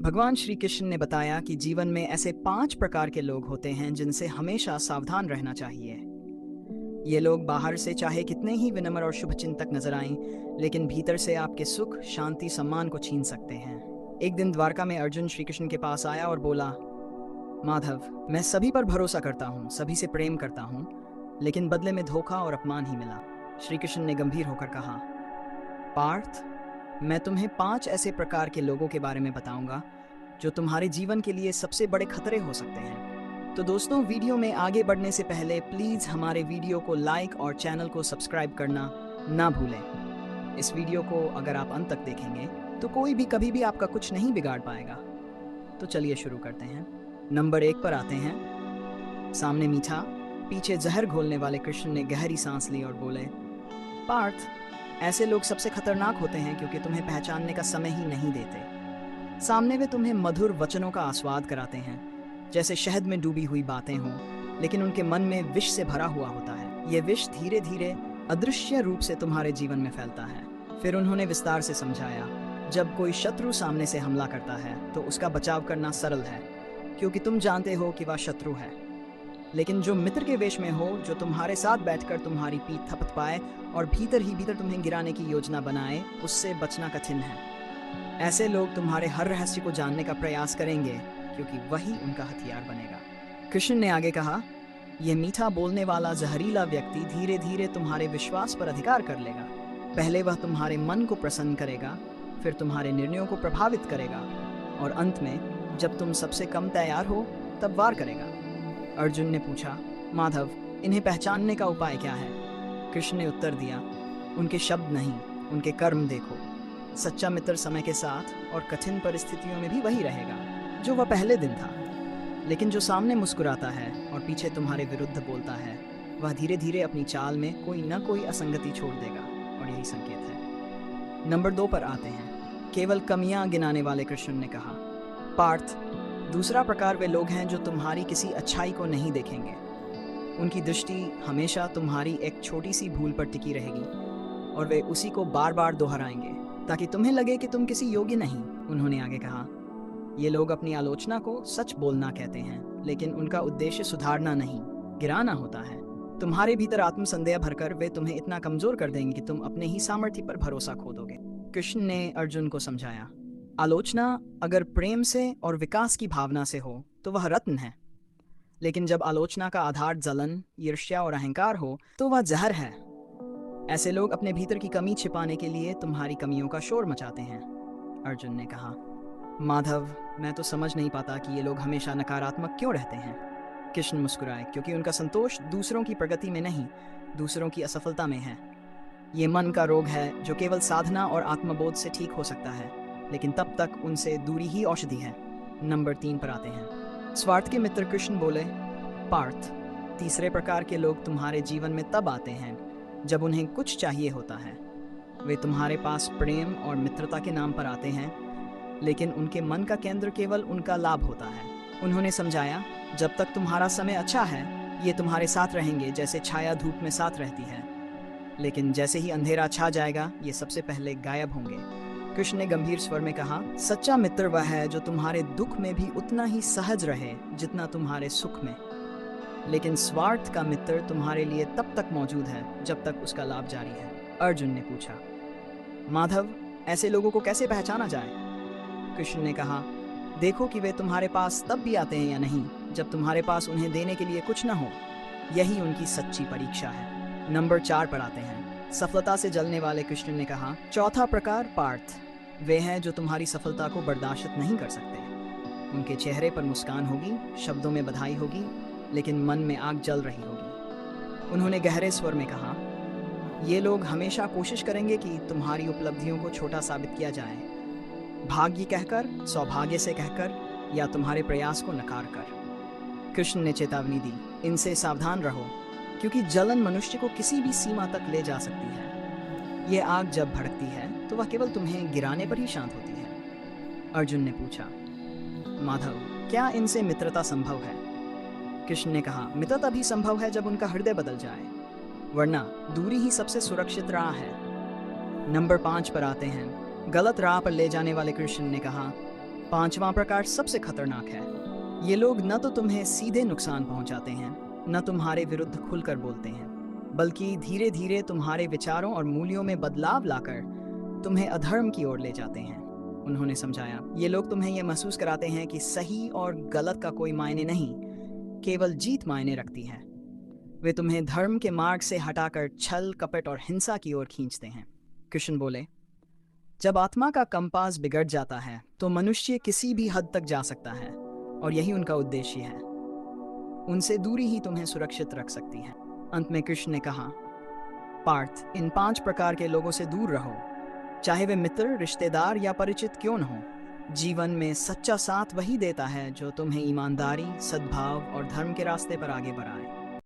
भगवान श्री कृष्ण ने बताया कि जीवन में ऐसे 5 प्रकार के लोग होते हैं जिनसे हमेशा सावधान रहना चाहिए। ये लोग बाहर से चाहे कितने ही विनम्र और शुभचिंतक नजर आएं, लेकिन भीतर से आपके सुख, शांति, सम्मान को छीन सकते हैं। एक दिन द्वारका में अर्जुन श्री कृष्ण के पास आया और बोला, माधव, मैं सभी पर भरोसा करता हूँ, सभी से प्रेम करता हूँ, लेकिन बदले में धोखा और अपमान ही मिला। श्री कृष्ण ने गंभीर होकर कहा, पार्थ, मैं तुम्हें 5 ऐसे प्रकार के लोगों के बारे में बताऊंगा जो तुम्हारे जीवन के लिए सबसे बड़े खतरे हो सकते हैं। तो दोस्तों, वीडियो में आगे बढ़ने से पहले प्लीज हमारे वीडियो को लाइक और चैनल को सब्सक्राइब करना ना भूलें। इस वीडियो को अगर आप अंत तक देखेंगे तो कोई भी कभी भी आपका कुछ नहीं बिगाड़ पाएगा। तो चलिए शुरू करते हैं। नंबर 1 पर आते हैं। सामने मीठा, पीछे जहर घोलने वाले कृष्ण ने गहरी सांस ली और बोले, पार्थ, ऐसे लोग सबसे खतरनाक होते हैं क्योंकि तुम्हें पहचानने का समय ही नहीं देते। सामने वे तुम्हें मधुर वचनों का आस्वाद कराते हैं, जैसे शहद में डूबी हुई बातें हों, लेकिन उनके मन में विष से भरा हुआ होता है। ये विष धीरे धीरे अदृश्य रूप से तुम्हारे जीवन में फैलता है। फिर उन्होंने विस्तार से समझाया, जब कोई शत्रु सामने से हमला करता है तो उसका बचाव करना सरल है, क्योंकि तुम जानते हो कि वह शत्रु है। लेकिन जो मित्र के वेश में हो, जो तुम्हारे साथ बैठकर तुम्हारी पीठ थपथपाए और भीतर ही भीतर तुम्हें गिराने की योजना बनाए, उससे बचना कठिन है। ऐसे लोग तुम्हारे हर रहस्य को जानने का प्रयास करेंगे, क्योंकि वही उनका हथियार बनेगा। कृष्ण ने आगे कहा, यह मीठा बोलने वाला जहरीला व्यक्ति धीरे धीरे तुम्हारे विश्वास पर अधिकार कर लेगा। पहले वह तुम्हारे मन को प्रसन्न करेगा, फिर तुम्हारे निर्णयों को प्रभावित करेगा, और अंत में जब तुम सबसे कम तैयार हो तब वार करेगा। अर्जुन ने पूछा, माधव, इन्हें पहचानने का उपाय क्या है? कृष्ण ने उत्तर दिया, उनके शब्द नहीं, उनके कर्म देखो। सच्चा मित्र समय के साथ और कठिन परिस्थितियों में भी वही रहेगा जो वह पहले दिन था। लेकिन जो सामने मुस्कुराता है और पीछे तुम्हारे विरुद्ध बोलता है, वह धीरे धीरे अपनी चाल में कोई न कोई असंगति छोड़ देगा, और यही संकेत है। नंबर 2 पर आते हैं। केवल कमियां गिनाने वाले कृष्ण ने कहा, पार्थ, दूसरा प्रकार वे लोग हैं जो तुम्हारी किसी अच्छाई को नहीं देखेंगे। उनकी दृष्टि हमेशा तुम्हारी एक छोटी सी भूल पर टिकी रहेगी, और वे उसी को बार बार दोहराएंगे ताकि तुम्हें लगे कि तुम किसी योग्य नहीं। उन्होंने आगे कहा, ये लोग अपनी आलोचना को सच बोलना कहते हैं, लेकिन उनका उद्देश्य सुधारना नहीं, गिराना होता है। तुम्हारे भीतर आत्मसंदेह भरकर वे तुम्हें इतना कमजोर कर देंगे कि तुम अपने ही सामर्थ्य पर भरोसा खो दोगे। कृष्ण ने अर्जुन को समझाया, आलोचना अगर प्रेम से और विकास की भावना से हो तो वह रत्न है, लेकिन जब आलोचना का आधार जलन, ईर्ष्या और अहंकार हो तो वह जहर है। ऐसे लोग अपने भीतर की कमी छिपाने के लिए तुम्हारी कमियों का शोर मचाते हैं। अर्जुन ने कहा, माधव, मैं तो समझ नहीं पाता कि ये लोग हमेशा नकारात्मक क्यों रहते हैं। कृष्ण मुस्कुराए, क्योंकि उनका संतोष दूसरों की प्रगति में नहीं, दूसरों की असफलता में है। ये मन का रोग है जो केवल साधना और आत्मबोध से ठीक हो सकता है, लेकिन तब तक उनसे दूरी ही औषधि है। नंबर 3 पर आते हैं। स्वार्थ के मित्र कृष्ण बोले, पार्थ, तीसरे प्रकार के लोग तुम्हारे जीवन में तब आते हैं जब उन्हें कुछ चाहिए होता है। वे तुम्हारे पास प्रेम और मित्रता के नाम पर आते हैं, लेकिन उनके मन का केंद्र केवल उनका लाभ होता है। उन्होंने समझाया, जब तक तुम्हारा समय अच्छा है ये तुम्हारे साथ रहेंगे, जैसे छाया धूप में साथ रहती है, लेकिन जैसे ही अंधेरा छा जाएगा ये सबसे पहले गायब होंगे। कृष्ण ने गंभीर स्वर में कहा, सच्चा मित्र वह है जो तुम्हारे दुख में भी उतना ही सहज रहे जितना तुम्हारे सुख में। लेकिन स्वार्थ का मित्र तुम्हारे लिए तब तक मौजूद है जब तक उसका लाभ जारी है। अर्जुन ने पूछा, माधव, ऐसे लोगों को कैसे पहचाना जाए? कृष्ण ने कहा, देखो कि वे तुम्हारे पास तब भी आते हैं या नहीं जब तुम्हारे पास उन्हें देने के लिए कुछ न हो। यही उनकी सच्ची परीक्षा है। नंबर 4 पर आते हैं। सफलता से जलने वाले कृष्ण ने कहा, चौथा प्रकार पार्थ, वे हैं जो तुम्हारी सफलता को बर्दाश्त नहीं कर सकते। उनके चेहरे पर मुस्कान होगी, शब्दों में बधाई होगी, लेकिन मन में आग जल रही होगी। उन्होंने गहरे स्वर में कहा, ये लोग हमेशा कोशिश करेंगे कि तुम्हारी उपलब्धियों को छोटा साबित किया जाए, भाग्य कहकर, सौभाग्य से कहकर, या तुम्हारे प्रयास को नकार कर। कृष्ण ने चेतावनी दी, इनसे सावधान रहो, क्योंकि जलन मनुष्य को किसी भी सीमा तक ले जा सकती है। ये आग जब भड़कती है तो वह केवल तुम्हें गिराने पर ही शांत होती है। अर्जुन ने पूछा, माधव, क्या इनसे मित्रता संभव है? कृष्ण ने कहा, मित्रता भी संभव है जब उनका हृदय बदल जाए, वरना दूरी ही सबसे सुरक्षित राह है। नंबर 5 पर आते हैं। गलत राह पर ले जाने वाले कृष्ण ने कहा, पांचवां प्रकार सबसे खतरनाक है। ये लोग न तो तुम्हें सीधे नुकसान पहुंचाते हैं, न तुम्हारे विरुद्ध खुलकर बोलते हैं, बल्कि धीरे धीरे तुम्हारे विचारों और मूल्यों में बदलाव लाकर तुम्हें अधर्म की ओर ले जाते हैं। उन्होंने समझाया, ये लोग तुम्हें यह महसूस कराते हैं कि सही और गलत का कोई मायने नहीं, केवल जीत मायने रखती है। वे तुम्हें धर्म के मार्ग से हटाकर छल, कपट और हिंसा की ओर खींचते हैं। कृष्ण बोले, जब आत्मा का कंपास बिगड़ जाता है तो मनुष्य किसी भी हद तक जा सकता है, और यही उनका उद्देश्य है। उनसे दूरी ही तुम्हें सुरक्षित रख सकती है। अंत में कृष्ण ने कहा, पार्थ, इन 5 प्रकार के लोगों से दूर रहो, चाहे वे मित्र, रिश्तेदार या परिचित क्यों न हो। जीवन में सच्चा साथ वही देता है जो तुम्हें ईमानदारी, सद्भाव और धर्म के रास्ते पर आगे बढ़ाए।